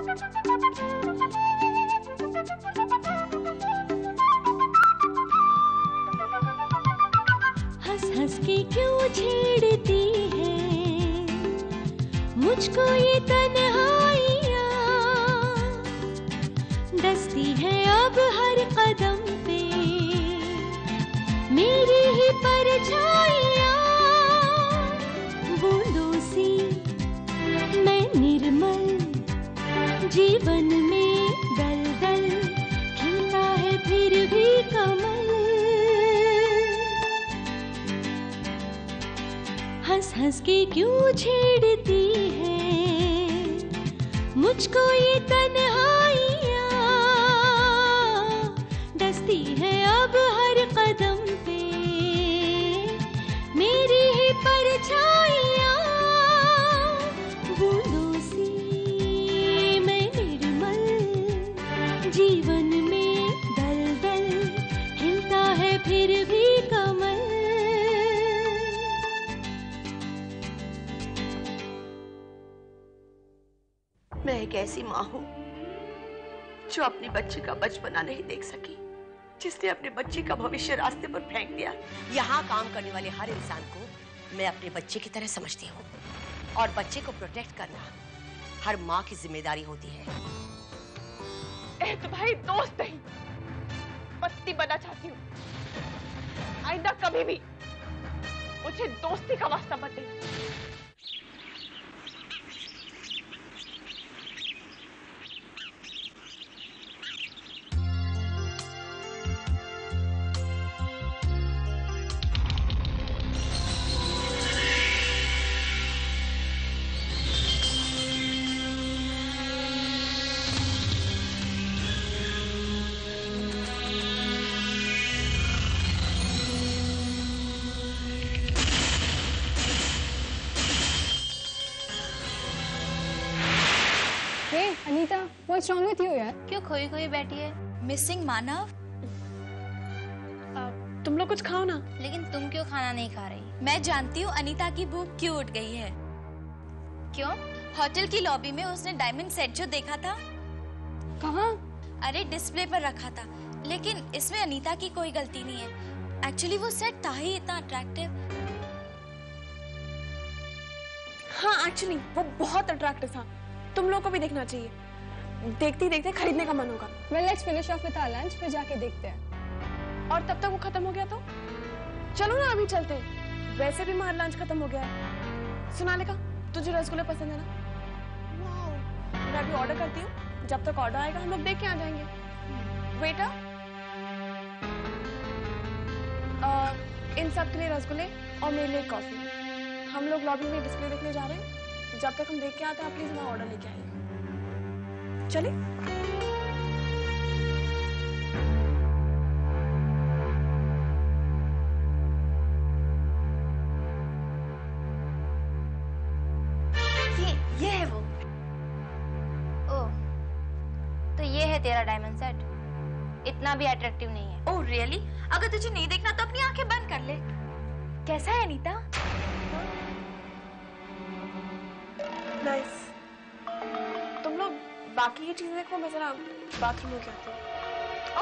हंस हंस के क्यों छेड़ती है मुझको ये तन्हाइयाँ, डसती है अब हर कदम पे मेरी ही परछाइयाँ। बूंदों सी मैं निर्मल जीवन में दलदल, खिलता है फिर भी कमल। हंस हंस के क्यों छेड़ती है मुझको ये तन्हाइयाँ, डसती है अब हर कदम पे मेरी ही परछाइयाँ। बूंदों सी मैं निर्मल जीवन में दलदल, हिलता है फिर भी कमल। मैं एक ऐसी माँ हूँ जो अपनी बच्ची का बचपना नहीं देख सकी, जिसने अपने बच्ची का भविष्य रास्ते पर फेंक दिया। यहाँ काम करने वाले हर इंसान को मैं अपने बच्चे की तरह समझती हूँ, और बच्चे को प्रोटेक्ट करना हर माँ की जिम्मेदारी होती है। तो भाई दोस्त नहीं, पत्नी बनना चाहती हूँ। आइंदा कभी भी मुझे दोस्ती का वास्ता मत दे। Anita, what's wrong with you यार? क्यों खोई खोई बैठी है? मिसिंग मानव? तुम लोग कुछ खाओ ना। लेकिन तुम क्यों खाना नहीं खा रही? मैं जानती हूँ अनीता की भूख क्यों उठ गई है। क्यों? होटल की लॉबी में उसने डायमंड सेट जो देखा था। कहाँ? अरे डिस्प्ले पर रखा था, लेकिन इसमें अनीता की कोई गलती नहीं है। एक्चुअली वो सेट था ही इतना अट्रैक्टिव। हाँ एक्चुअली वो बहुत अट्रैक्टिव था, तुम लोग को भी देखना चाहिए। देखते ही देखते खरीदने का मन होगा। Well, let's finish off with our lunch, फिर जाके देखते हैं। और तब तक वो खत्म हो गया तो चलो ना अभी चलते हैं। वैसे भी हमारा लंच खत्म हो गया है। सोनालिका, तुझे रसगुल्ले पसंद है ना? मैं अभी ऑर्डर करती हूँ, जब तक ऑर्डर आएगा हम लोग देख के आ जाएंगे। वेटर, इन सब के लिए रसगुल्ले और मेरे लिए कॉफी। हम लोग लॉबी में डिस्प्ले देखने जा रहे हैं। जब तक हम देख के आते हैं, आप प्लीज हमारा ऑर्डर लेके आइए। चलिए। ये है वो। ओह, तो ये है तेरा डायमंड सेट। इतना भी अट्रैक्टिव नहीं है। Oh really? अगर तुझे नहीं देखना तो अपनी आंखें बंद कर ले। कैसा है अनीता? नाइस। तुम लोग बाकी ये चीजें देखो, मैं जरा बाथरूम में जाती हूँ।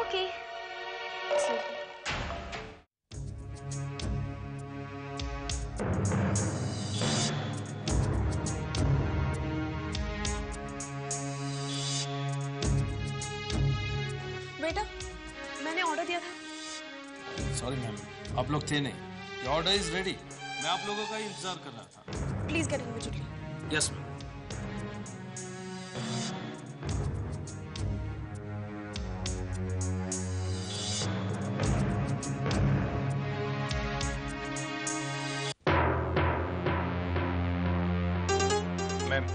ओके। बेटा, मैंने ऑर्डर दिया था। सॉरी मैम, आप लोग थे नहीं। Order is ready. मैं आप लोगों का इंतजार कर रहा था। Please get immediately. Yes ma'am. Ma'am,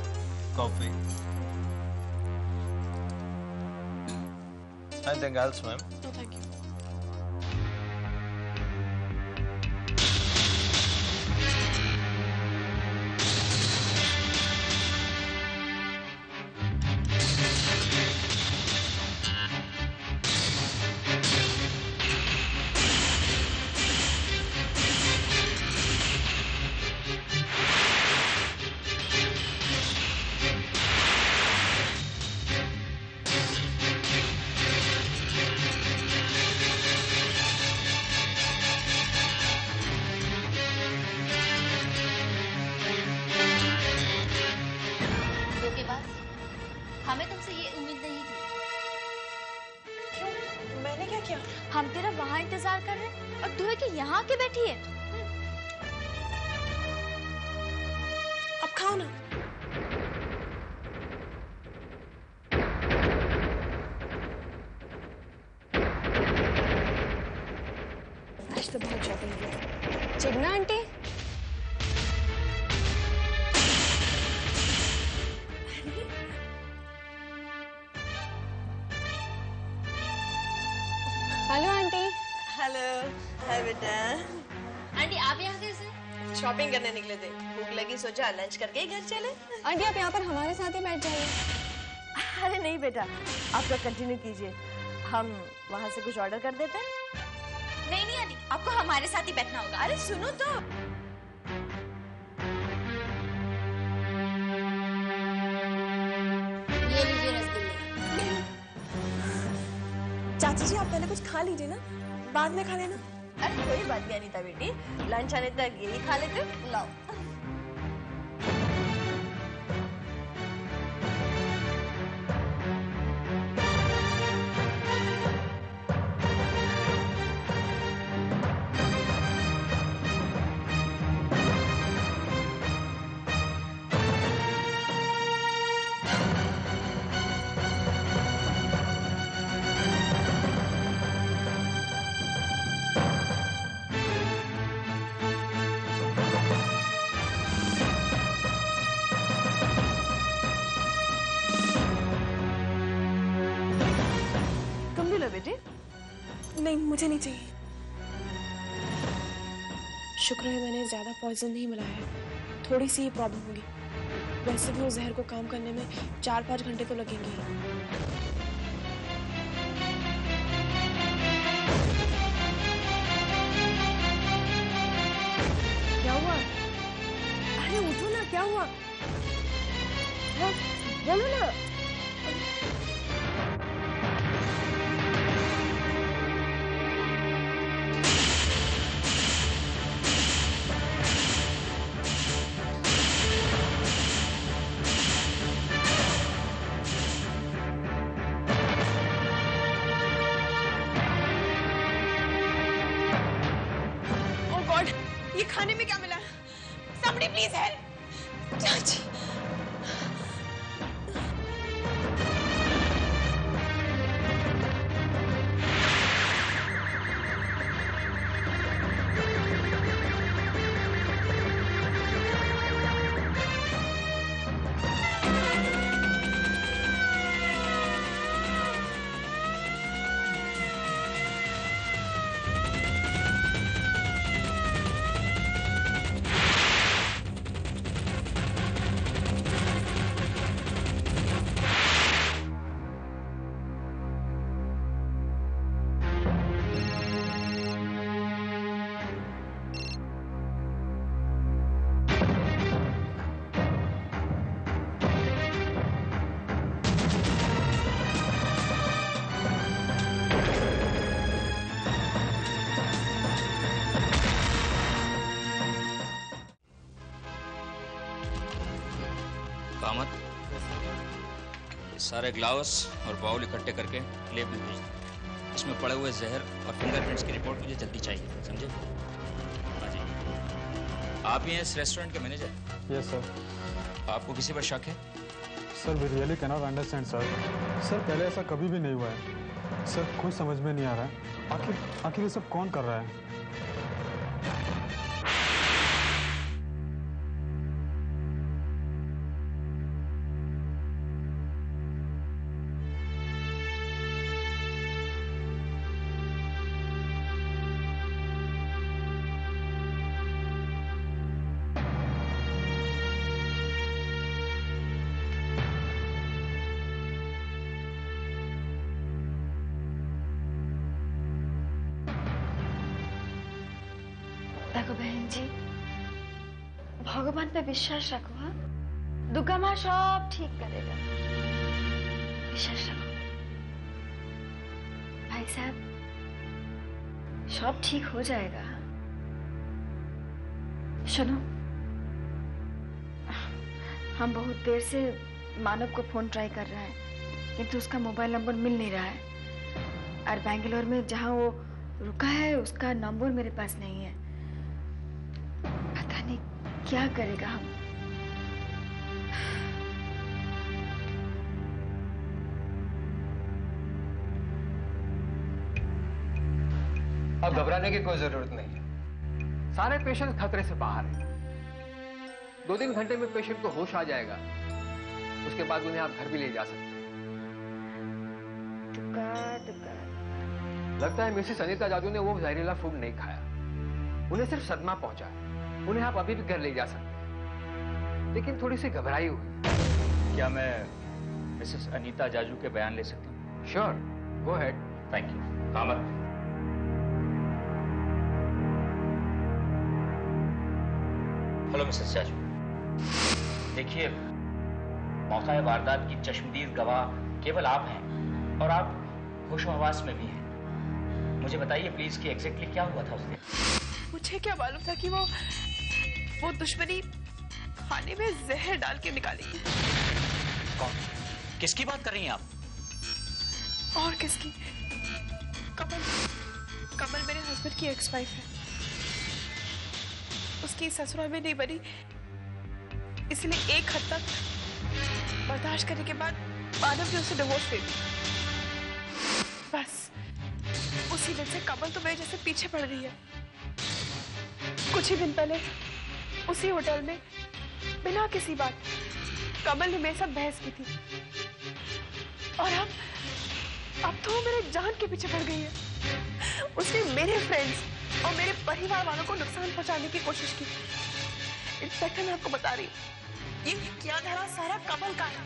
coffee. Anything else, ma'am? No, thank you. हमें तुमसे ये उम्मीद नहीं थी। क्यों? मैंने क्या किया? हम तेरा वहां इंतजार कर रहे हैं और तू है कि यहाँ आके बैठी है। अब खाओ ना। आज तो बहुत शॉपिंग किया। चिकना आंटी, हेलो आंटी। हेलो, हाय बेटा। आंटी आप यहाँ कैसे? शॉपिंग करने निकले थे, भूख लगी, सोचा लंच करके ही घर चले। आंटी आप यहाँ पर हमारे साथ ही बैठ जाइए। अरे नहीं बेटा, आप लोग कंटिन्यू कीजिए, हम वहाँ से कुछ ऑर्डर कर देते हैं। नहीं नहीं आंटी, आपको हमारे साथ ही बैठना होगा। अरे सुनो तो। ये लीजिए रसगुल्ले। चाची जी आप पहले कुछ खा लीजिए ना, बाद में खा लेना। अरे कोई बात नहीं अनीता बेटी, लंच आने तक यही खा लेते। लाओ। बेटे नहीं, मुझे नहीं चाहिए। शुक्र है मैंने ज्यादा पॉइजन नहीं मिलाया है, थोड़ी सी ही प्रॉब्लम होगी। वैसे भी उस जहर को काम करने में 4-5 घंटे तो लगेंगे ही। क्या हुआ? अरे उठो ना, क्या हुआ? हाँ, बोलो ना। ये खाने में क्या मिला? Somebody please help! चाची। कामत, सारे ग्लाव्स और बाउल इकट्ठे करके लैब में भेज दो। इसमें पड़े हुए जहर और फिंगरप्रिंट्स की रिपोर्ट मुझे जल्दी चाहिए, समझे? हाँ जी। आप ही हैं इस रेस्टोरेंट के मैनेजर? Yes sir. आपको किसी पर शक है? Sir we really can not understand sir. Sir पहले ऐसा कभी भी नहीं हुआ है सर, कुछ समझ में नहीं आ रहा है। आखिर ये सब कौन कर रहा है? देखो बहन जी, भगवान पे विश्वास रखो। हाँ, दुर्गा माँ सब ठीक करेगा, विश्वास रखो। भाई साहब, सब ठीक हो जाएगा। सुनो, हम बहुत देर से मानव को फोन ट्राई कर रहे हैं, किंतु उसका मोबाइल नंबर मिल नहीं रहा है और बेंगलोर में जहाँ वो रुका है उसका नंबर मेरे पास नहीं है। पता नहीं क्या करेगा हम। अब घबराने की कोई जरूरत नहीं है। सारे पेशेंट खतरे से बाहर हैं। 2-3 घंटे में पेशेंट को होश आ जाएगा। उसके बाद उन्हें आप घर भी ले जा सकते हैं। लगता है मिसेस अनीता जादू ने वो जहरीला फूड नहीं खाया, उन्हें सिर्फ सदमा पहुंचा है। उन्हें आप अभी भी घर ले जा सकते हैं, लेकिन थोड़ी सी घबराई हुई। क्या मैं मिसेस अनीता जाजू के बयान ले सकता हूँ? Sure, go ahead. Thank you. Kamat. Hello Mrs Jaju, देखिए मौका वारदात की चश्मदीद गवाह केवल आप हैं और आप होशो-हवास में भी हैं। मुझे बताइए प्लीज कि एग्जैक्टली क्या हुआ था उस दिन। मुझे क्या मालूम था कि वो दुश्मनी खाने में जहर डाल के निकालेगी। कौन? किसकी बात कर रही हैं आप? और किसकी? कमल मेरे हस्बैंड की एक्स वाइफ है। उसकी ससुराल में नहीं बनी, इसलिए एक हद तक बर्दाश्त करने के बाद मानव ने उसे डिवोर्स दे दी। बस उसी दिन से कमल तो मेरे जैसे पीछे पड़ रही है। कुछ ही दिन पहले उसी होटल में बिना किसी बात कमल ने मेरे साथ बहस की थी और अब तो वो मेरे जान के पीछे पड़ गई है। उसने मेरे फ्रेंड्स और मेरे परिवार वालों को नुकसान पहुंचाने की कोशिश की। इंस्पेक्टर, मैं आपको बता रही हूँ, ये क्या धरा सारा कमल का है।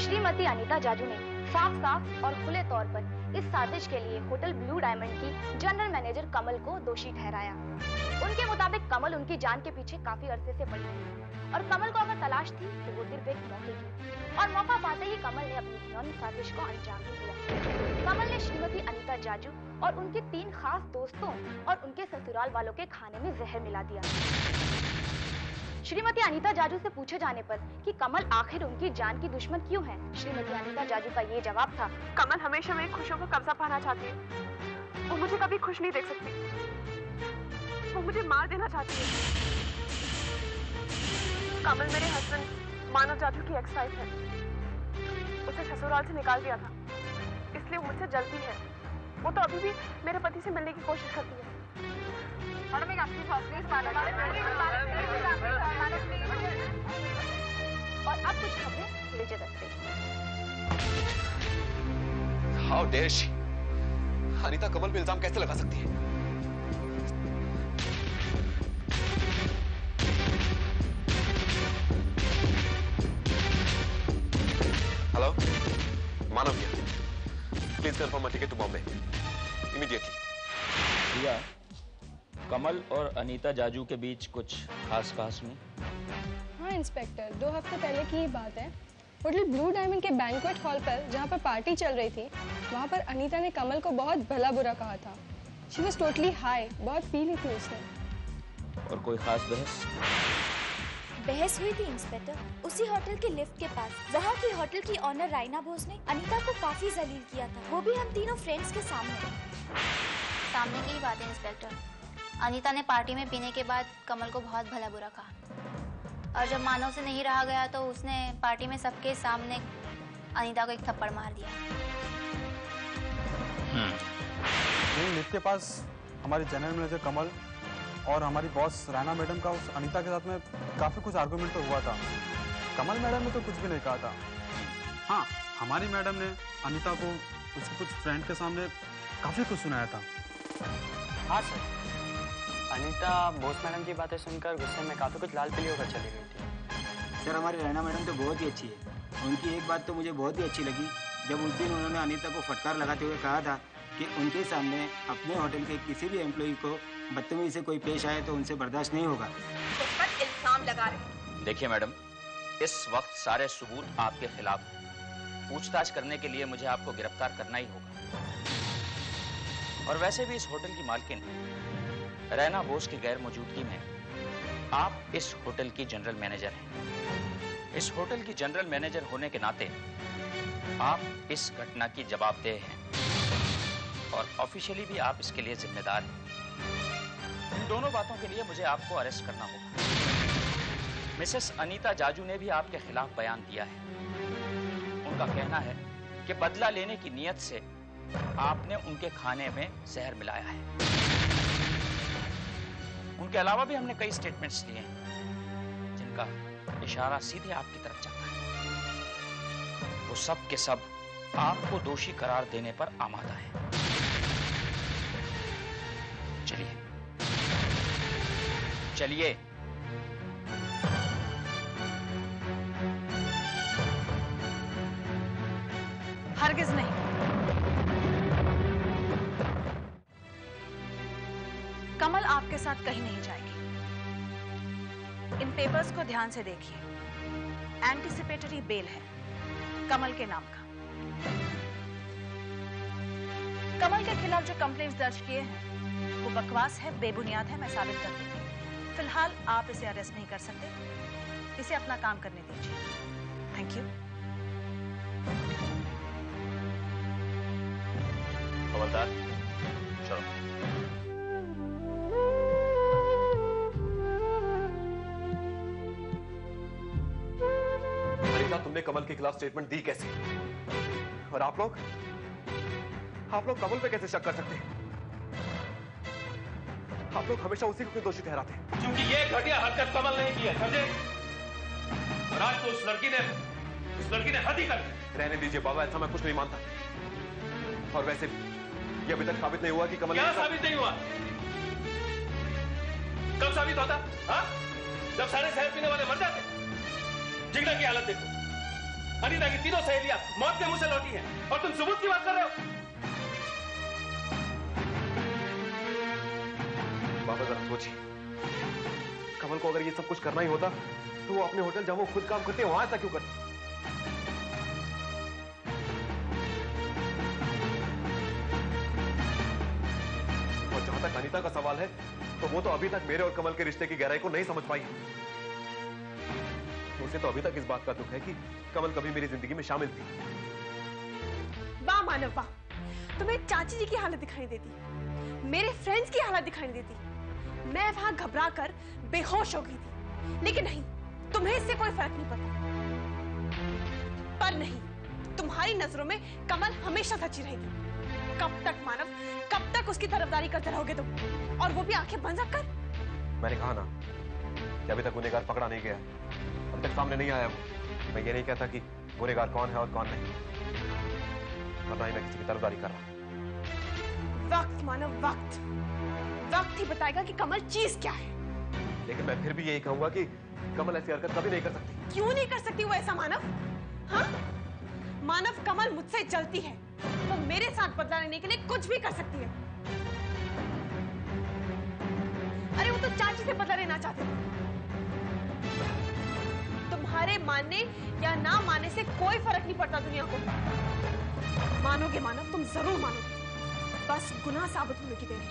श्रीमती अनीता जाजू ने साफ और खुले तौर पर इस साजिश के लिए होटल ब्लू डायमंड की जनरल मैनेजर कमल को दोषी ठहराया। उनके मुताबिक कमल उनकी जान के पीछे काफी अरसे से पड़ी थी और कमल को अगर तलाश थी तो वो सिर्फ एक मौके की, और मौका पाते ही कमल ने अपनी घिनौनी साजिश को अंजाम भी दिया। कमल ने श्रीमती अनीता जाजू और उनके 3 खास दोस्तों और उनके ससुराल वालों के खाने में जहर मिला दिया। श्रीमती अनीता जाजू से पूछे जाने पर कि कमल आखिर उनकी जान की दुश्मन क्यों है, श्रीमती अनीता जाजू का ये जवाब था, कमल हमेशा मेरी खुशियों को कब्जा पाना चाहती है। वो मुझे कभी खुश नहीं देख सकती, वो मुझे मार देना चाहती है। कमल मेरे हस्बैंड मानव जाजू की एक्स वाइफ है। उसे ससुराल से निकाल दिया था, इसलिए वो मुझसे जलती है। वो तो अभी भी मेरे पति से मिलने की कोशिश करती है। और अब कुछ खबरें लीजिए दस्ते। How dare she? अनीता कमल पे इल्जाम कैसे लगा सकती है? Hello, Manav here. Please confirm a ticket to Bombay immediately. भैया, कमल और अनीता जाजू के बीच कुछ खास नहीं? हाँ इंस्पेक्टर, 2 हफ्ते पहले की ही बात है। होटल ब्लू डायमंड के बैंक्वेट हॉल पर जहाँ पर पार्टी चल रही थी, वहाँ पर अनीता ने कमल को बहुत भला बुरा कहा था। शी वॉज टोटली हाई, बहुत पी ली थी उसने। और कोई खास बहस? बहस हुई थी इंस्पेक्टर, उसी होटल के लिफ्ट के पास। वहाँ की होटल की ऑनर राइना बोस ने अनीता को काफी जलील किया था, वो भी हम तीनों फ्रेंड्स के सामने की ही बात है इंस्पेक्टर। अनीता ने पार्टी में पीने के बाद कमल को बहुत भला बुरा कहा और जब मानव से नहीं रहा गया तो उसने पार्टी में सबके सामने अनीता को एक थप्पड़ मार दिया। लिफ्ट के पास हमारी जनरल मैनेजर कमल और हमारी बॉस राना मैडम का उस अनीता के साथ में काफी कुछ आर्गुमेंट तो हुआ था। कमल मैडम ने तो कुछ भी नहीं कहा था। हाँ, हमारी मैडम ने अनीता को उसके कुछ फ्रेंड के सामने काफी कुछ सुनाया था। हाँ सर, अनीता बॉस मैडम की बातें सुनकर गुस्से में काफी कुछ लाल पीली होकर चली गई थी। सर, हमारी राना मैडम तो बहुत ही अच्छी है। उनकी एक बात तो मुझे बहुत ही अच्छी लगी, जब उस दिन उन्होंने अनीता को फटकार लगाते हुए कहा था कि उनके सामने अपने होटल के किसी भी एम्प्लॉई को बदतमीजी से कोई पेश आए तो उनसे बर्दाश्त नहीं होगा। उस पर इल्जाम लगा रहे। देखिए मैडम, इस वक्त सारे सबूत आपके खिलाफ हैं। पूछताछ करने के लिए मुझे आपको गिरफ्तार करना ही होगा। और वैसे भी इस होटल की मालकिन रैना बोस की गैर मौजूदगी में आप इस होटल की जनरल मैनेजर हैं। इस होटल की जनरल मैनेजर होने के नाते आप इस घटना की जवाबदेह हैं और ऑफिशियली भी आप इसके लिए जिम्मेदार हैं। इन दोनों बातों के लिए मुझे आपको अरेस्ट करना होगा। मिसेस अनीता जाजू ने भी आपके खिलाफ बयान दिया है। उनका कहना है कि बदला लेने की नीयत से आपने उनके खाने में जहर मिलाया है। उनके अलावा भी हमने कई स्टेटमेंट्स लिए हैं जिनका इशारा सीधे आपकी तरफ जाता है। वो सब के सब आपको दोषी करार देने पर आमादा है। चलिए चलिए। हरगिज नहीं। कमल आपके साथ कहीं नहीं जाएगी। इन पेपर्स को ध्यान से देखिए। एंटिसिपेटरी बेल है कमल के नाम का। कमल के खिलाफ जो कंप्लेंट्स दर्ज किए हैं वो बकवास है, बेबुनियाद है। मैं साबित कर दूंगी। फिलहाल आप इसे अरेस्ट नहीं कर सकते। इसे अपना काम करने दीजिए। Thank you. हवलदार चलो। अनीता, तुमने कमल के खिलाफ स्टेटमेंट दी कैसे? और आप लोग कमल पे कैसे शक कर सकते हैं? आप लोग हमेशा उसी को क्यों दोषी ठहराते हैं? क्योंकि ये घटिया हरकत कमल नहीं की है, समझे? और आज तो उस लड़की ने हद ही कर दी। रहने दीजिए बाबा, ऐसा मैं कुछ नहीं मानता। और वैसे ये अभी तक साबित नहीं हुआ कि कमल। क्या साबित नहीं हुआ? कब साबित होता? हाँ? जब सारे शहर पीने वाले मर जाते। जिगना की हालत देखो। अनीता की तीनों सहेलियां मौत के मुंह से लौटी हैं और तुम सबूत की बात कर रहे हो। बाबा जरा सोचिए, कमल को अगर ये सब कुछ करना ही होता तो वो अपने होटल जहां वो खुद काम करते हैं वहां ऐसा क्यों करते? और जहां तक अनीता का सवाल है तो वो तो अभी तक मेरे और कमल के रिश्ते की गहराई को नहीं समझ पाई है। उसे तो अभी तक इस बात का दुख है कि कमल कभी मेरी जिंदगी में शामिल थी। वाह मानव वाह, तुम्हें चाची जी की हालत दिखाई देती, मेरे फ्रेंड्स की हालत दिखाई देती। मैं वहां घबरा कर बेहोश हो गई थी, लेकिन नहीं, तुम्हें इससे कोई फर्क नहीं पड़ता। पर नहीं, तुम्हारी नजरों में कमल हमेशा सच्ची रहेगी। कब तक मानव, कब तक उसकी तरफदारी करते रहोगे तुम? और वो भी आंखें बंद रखकर? मैंने कहा ना कि अभी तक गुनहगार पकड़ा नहीं गया, अभी तक सामने नहीं आया वो। मैं ये नहीं कहता कि गुनहगार कौन है और कौन नहीं, और ना ही मैं किसी की तरफदारी कर रहा। वक्त मानव, वक्त ही बताएगा कि कमल चीज क्या है। लेकिन मैं फिर भी यही कहूंगा कि कमल ऐसी हरकत कभी नहीं कर सकती। क्यों नहीं कर सकती वो ऐसा मानव? हाँ? मानव, कमल मुझसे जलती है, वो मेरे साथ बदला लेने के लिए कुछ भी कर सकती है। अरे वो तो चाची से बदला लेना चाहते थे। तुम्हारे मानने या ना मानने से कोई फर्क नहीं पड़ता दुनिया को। मानोगे मानव, तुम जरूर मानोगे, बस गुनाह साबित होने की देर है।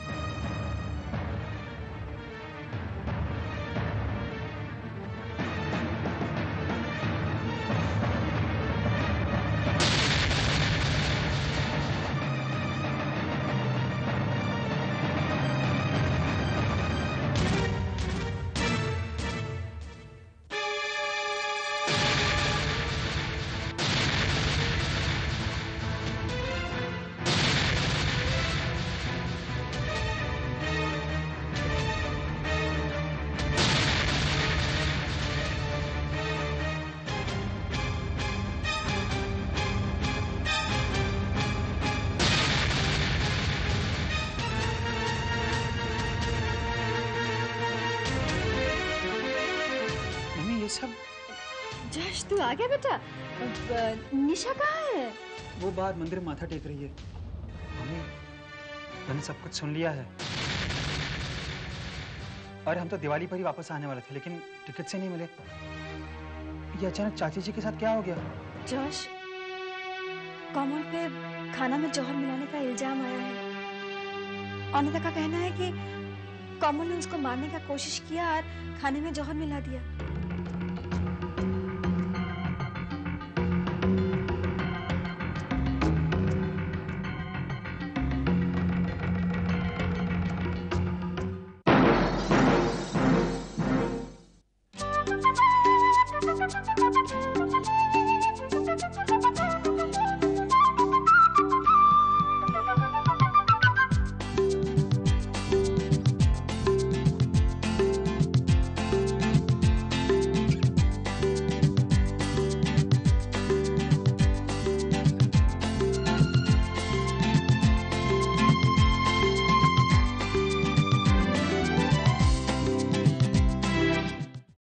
सब? जश, तू आ गया बेटा? निशा कहाँ है? वो बाहर मंदिर में माथा टेक रही है। मम्मी, मैंने सब कुछ सुन लिया है। और हम तो दिवाली पर ही वापस आने वाले थे, लेकिन टिकट से नहीं मिले। ये अचानक चाची जी के साथ क्या हो गया? जश, कमल पे खाना में जौहर मिलाने का इल्जाम आया है। अनिता का कहना है कि कमल ने उसको मारने का कोशिश किया और खाने में जौहर मिला दिया।